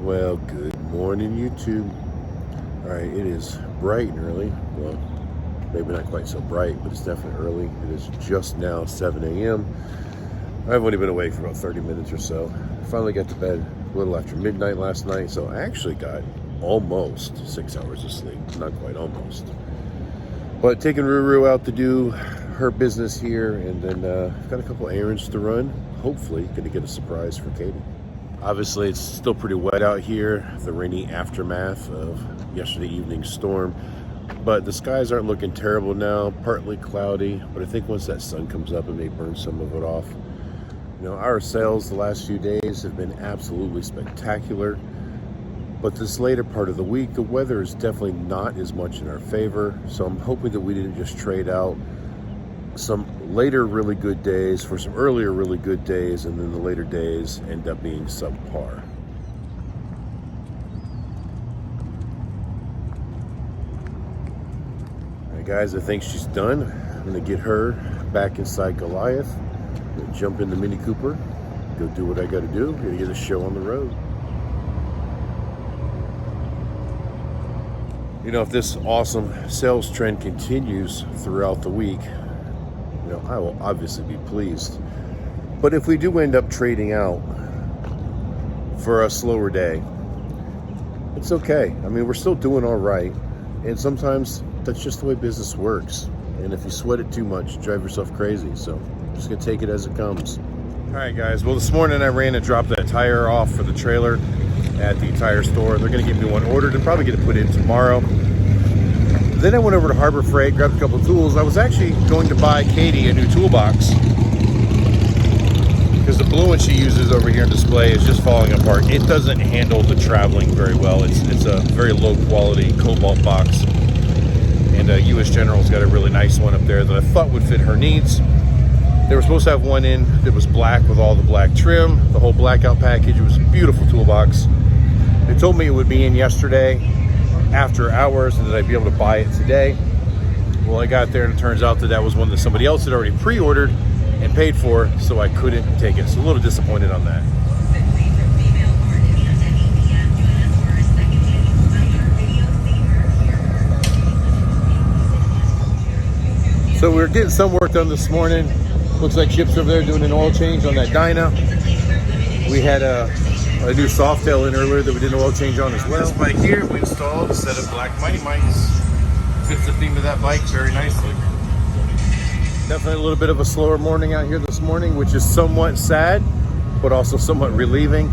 Well, good morning, YouTube. All right, it is bright and early. Well, maybe not quite so bright, but it's definitely early. It is just now 7 a.m. I've only been awake for about 30 minutes or so. Finally got to bed a little after midnight last night, so I actually got almost 6 hours of sleep. Not quite, almost. But taking Ruru out to do her business here, and then got a couple errands to run. Hopefully, gonna get a surprise for Katie. Obviously, it's still pretty wet out here, the rainy aftermath of yesterday evening's storm. But the skies aren't looking terrible now, partly cloudy, but I think once that sun comes up, it may burn some of it off. You know, our sales the last few days have been absolutely spectacular. But this later part of the week, the weather is definitely not as much in our favor. So I'm hoping that we didn't just trade out some later really good days for some earlier really good days, and then the later days end up being subpar. All right, guys, I think she's done. I'm gonna get her back inside Goliath, I'm gonna jump in the Mini Cooper, go do what I gotta do. I'm gonna get a show on the road. You know, if this awesome sales trend continues throughout the week, you know, I will obviously be pleased. But if we do end up trading out for a slower day, it's okay. I mean, we're still doing all right. And sometimes that's just the way business works. And if you sweat it too much, you drive yourself crazy. So I'm just gonna take it as it comes. All right, guys. Well, this morning I ran and dropped that tire off for the trailer at the tire store. They're gonna get me one ordered and probably get it put in tomorrow. Then I went over to Harbor Freight, grabbed a couple of tools. I was actually going to buy Katie a new toolbox because the blue one she uses over here in display is just falling apart. It doesn't handle the traveling very well. It's a very low quality cobalt box. And US General's got a really nice one up there that I thought would fit her needs. They were supposed to have one in that was black with all the black trim, the whole blackout package. It was a beautiful toolbox. They told me it would be in yesterday after hours and that I'd be able to buy it today. Well, I got there and it turns out that that was one that somebody else had already pre-ordered and paid for, so I couldn't take it. So a little disappointed on that. So we're getting some work done this morning. Looks like Chip's over there doing an oil change on that dyno. We had a new Softail in earlier that we did an oil change on as well. This bike here we installed a set of black Mighty Mites. Fits the theme of that bike very nicely. Definitely a little bit of a slower morning out here this morning, which is somewhat sad, but also somewhat relieving.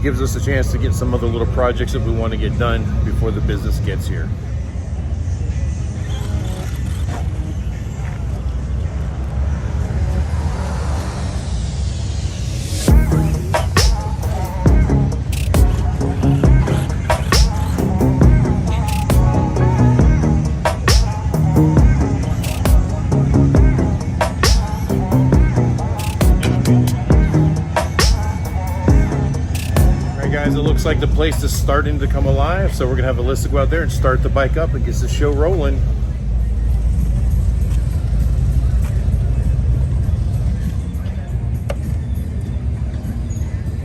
Gives us a chance to get some other little projects that we want to get done before the business gets here. Guys, it looks like the place is starting to come alive, so we're gonna have Alyssa go out there and start the bike up and get the show rolling.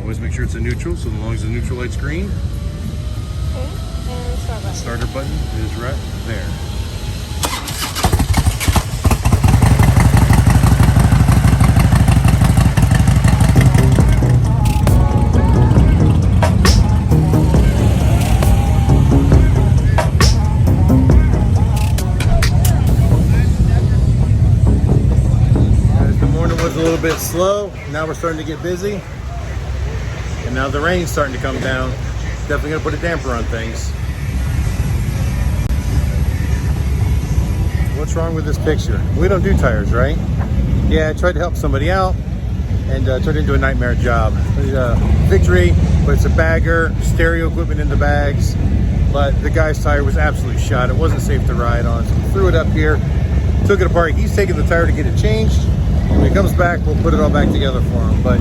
Always make sure it's a neutral, so as long as the neutral light's green. Okay, and start button. Starter button is right there. A little bit slow. Now we're starting to get busy, and now the rain's starting to come down. Definitely gonna put a damper on things. What's wrong with this picture? We don't do tires, right? Yeah, I tried to help somebody out and turned into a nightmare job. Victory, but it's a bagger, stereo equipment in the bags, but the guy's tire was absolutely shot. It wasn't safe to ride on, so we threw it up here, took it apart. He's taking the tire to get it changed. When he comes back, we'll put it all back together for him. But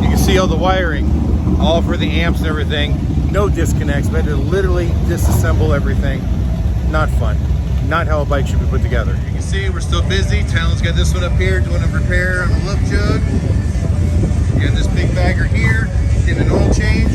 you can see all the wiring, all for the amps and everything. No disconnects. We had to literally disassemble everything. Not fun. Not how a bike should be put together. You can see we're still busy. Talon's got this one up here doing a repair on the lip jug. You got this big bagger here, getting an oil change.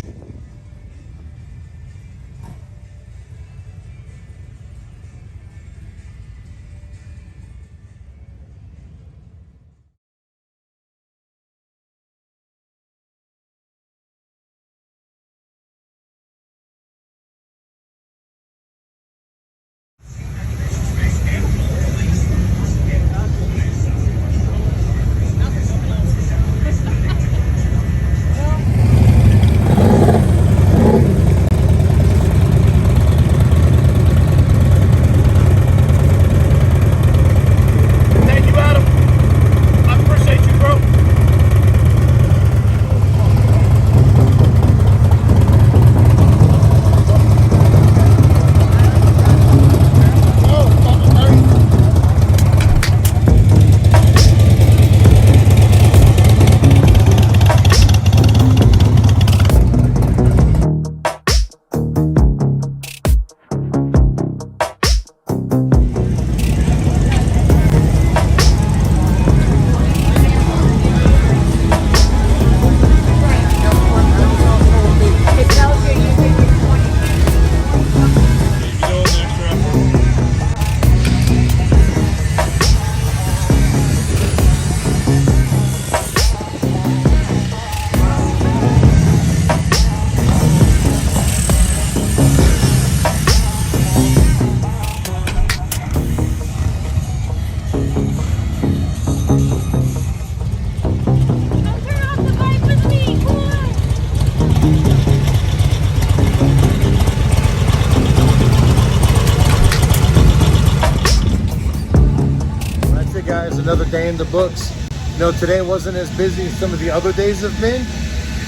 day in the books. You know, today wasn't as busy as some of the other days have been.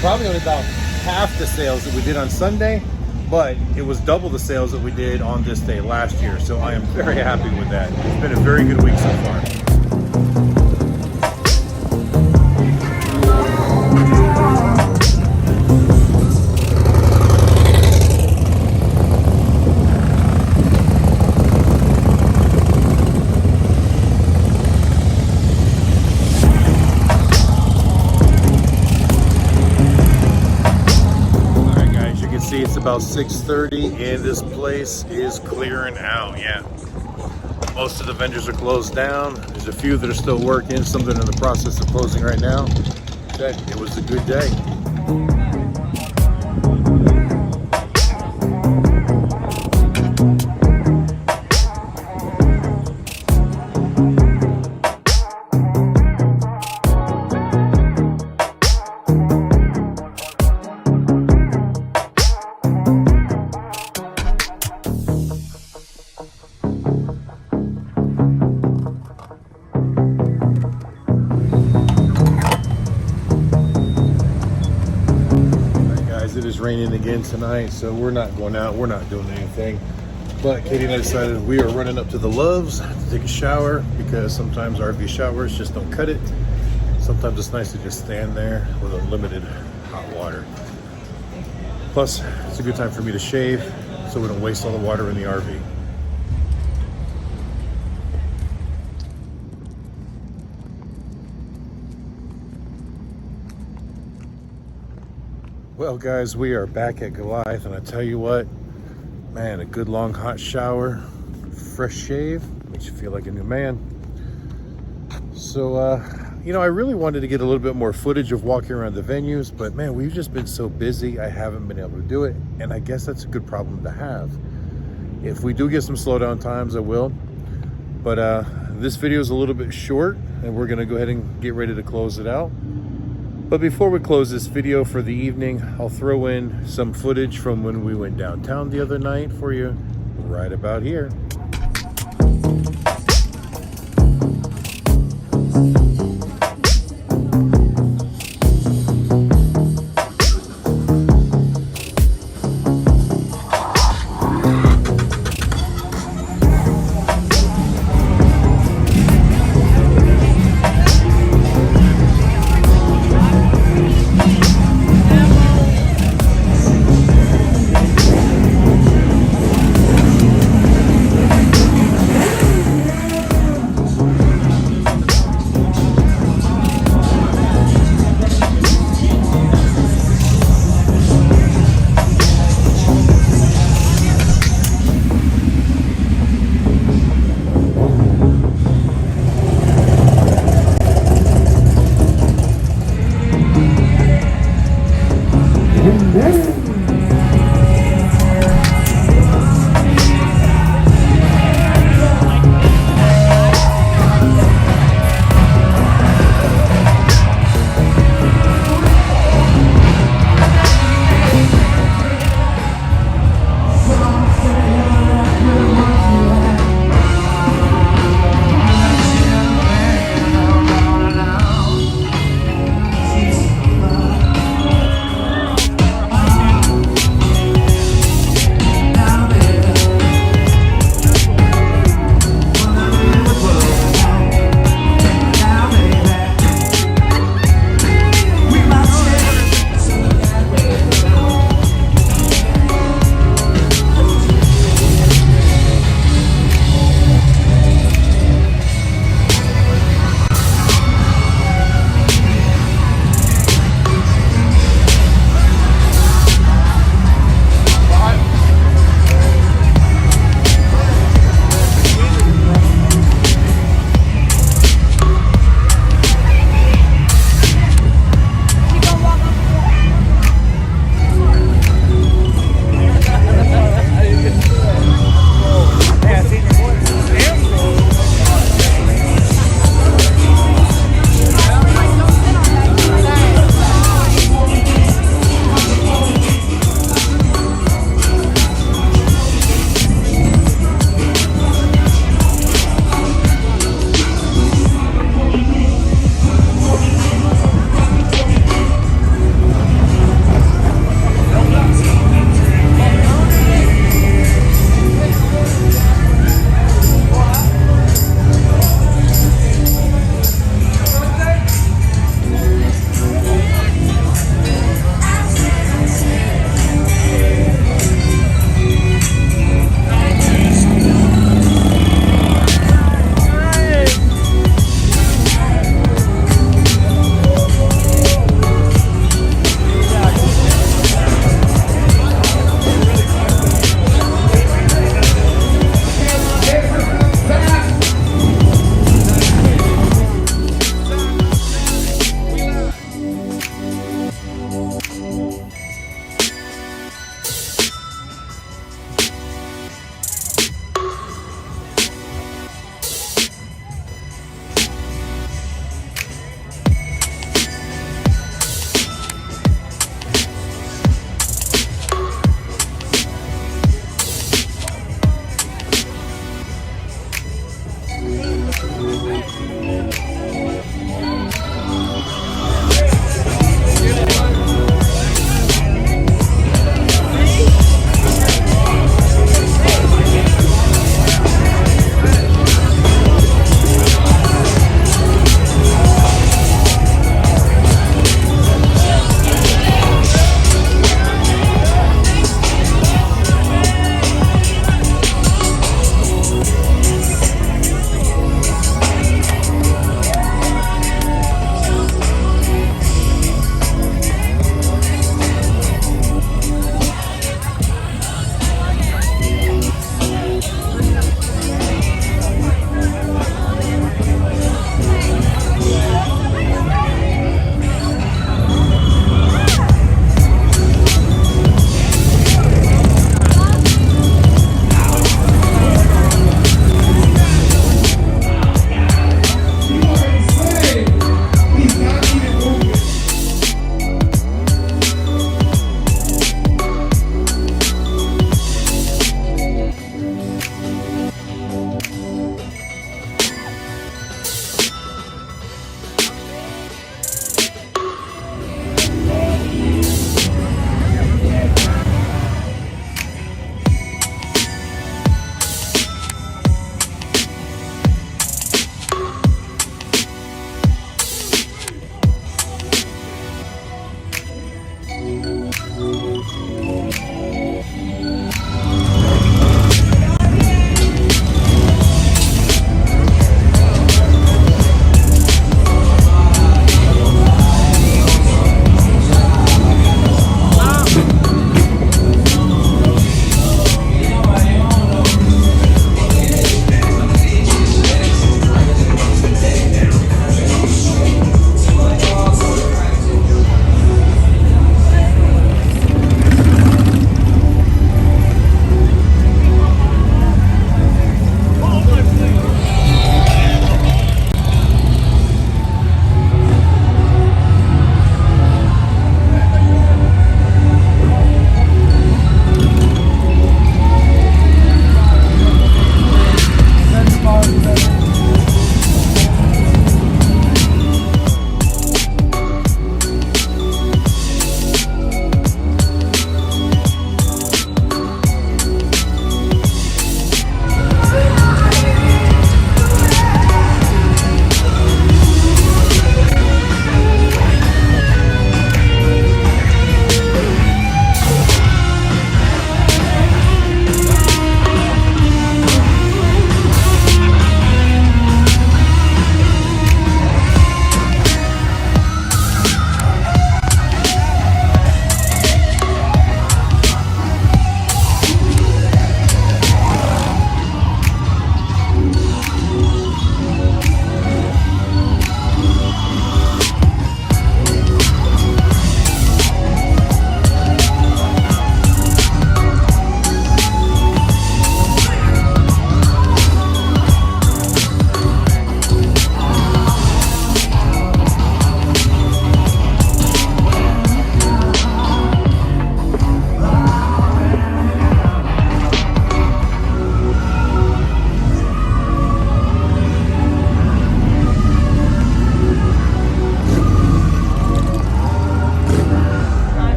Probably only about half the sales that we did on Sunday, but it was double the sales that we did on this day last year. So I am very happy with that. It's been a very good week so far. See, it's about 6:30 and this place is clearing out. Yeah, most of the vendors are closed down. There's a few that are still working, some that are in the process of closing right now. But it was a good day. It is raining again tonight, so we're not going out, we're not doing anything. But Katie and I decided we are running up to the Loves to take a shower, because sometimes RV showers just don't cut it. Sometimes it's nice to just stand there with unlimited hot water. Plus, it's a good time for me to shave, so we don't waste all the water in the RV. Well guys, we are back at Goliath, and I tell you what, man, a good long hot shower, fresh shave, makes you feel like a new man. So, you know, I really wanted to get a little bit more footage of walking around the venues, but man, we've just been so busy, I haven't been able to do it, and I guess that's a good problem to have. If we do get some slowdown times, I will. But this video is a little bit short, and we're gonna go ahead and get ready to close it out. But before we close this video for the evening, I'll throw in some footage from when we went downtown the other night for you right about here.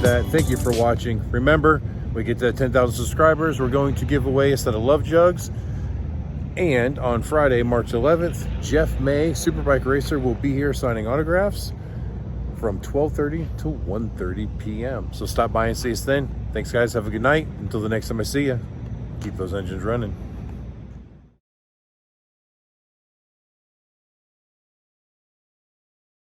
that. Thank you for watching. Remember, we get to 10,000 subscribers, we're going to give away a set of love jugs. And on Friday, March 11th, Geoff May, Superbike Racer, will be here signing autographs from 12:30 to 1:30 p.m. So stop by and see us then. Thanks, guys. Have a good night. Until the next time I see you, keep those engines running.